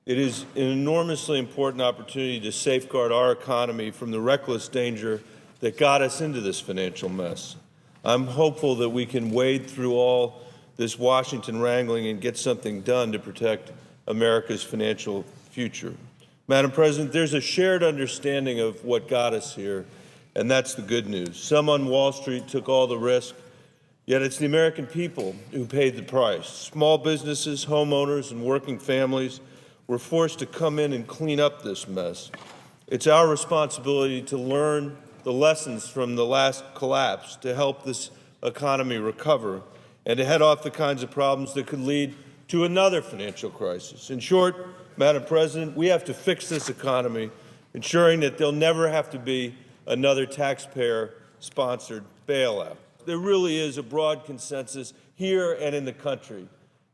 It is an enormously important opportunity to safeguard our economy from the reckless danger that got us into this financial mess. I'm hopeful that we can wade through all this Washington wrangling and get something done to protect America's financial future. Madam President, there's a shared understanding of what got us here, and that's the good news. Some on Wall Street took all the risk, yet it's the American people who paid the price. Small businesses, homeowners, and working families were forced to come in and clean up this mess. It's our responsibility to learn the lessons from the last collapse to help this economy recover and to head off the kinds of problems that could lead to another financial crisis. In short, Madam President, we have to fix this economy, ensuring that there'll never have to be another taxpayer-sponsored bailout. There really is a broad consensus here and in the country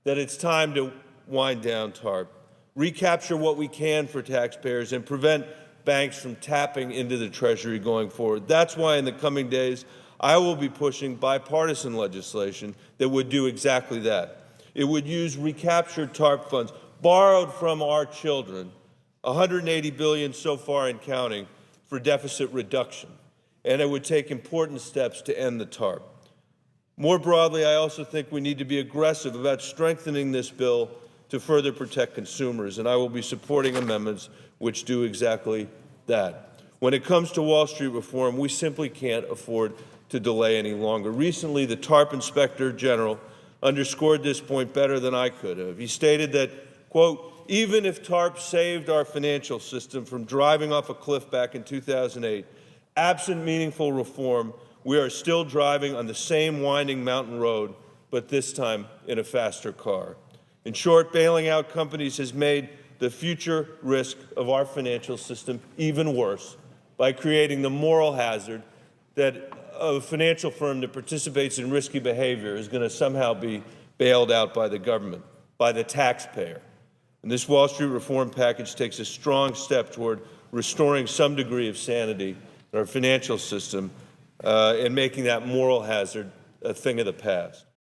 that it's time to wind down TARP, recapture what we can for taxpayers, and prevent banks from tapping into the Treasury going forward. That's why in the coming days, I will be pushing bipartisan legislation that would do exactly that. It would use recaptured TARP funds, borrowed from our children, $180 billion so far and counting, for deficit reduction. And it would take important steps to end the TARP. More broadly, I also think we need to be aggressive about strengthening this bill to further protect consumers, and I will be supporting amendments which do exactly that. When it comes to Wall Street reform, we simply can't afford to delay any longer. Recently, the TARP Inspector General underscored this point better than I could have. He stated that, quote, even if TARP saved our financial system from driving off a cliff back in 2008, absent meaningful reform, we are still driving on the same winding mountain road, but this time in a faster car. In short, bailing out companies has made the future risk of our financial system even worse by creating the moral hazard that a financial firm that participates in risky behavior is going to somehow be bailed out by the government, by the taxpayer. And this Wall Street reform package takes a strong step toward restoring some degree of sanity in our financial system and making that moral hazard a thing of the past.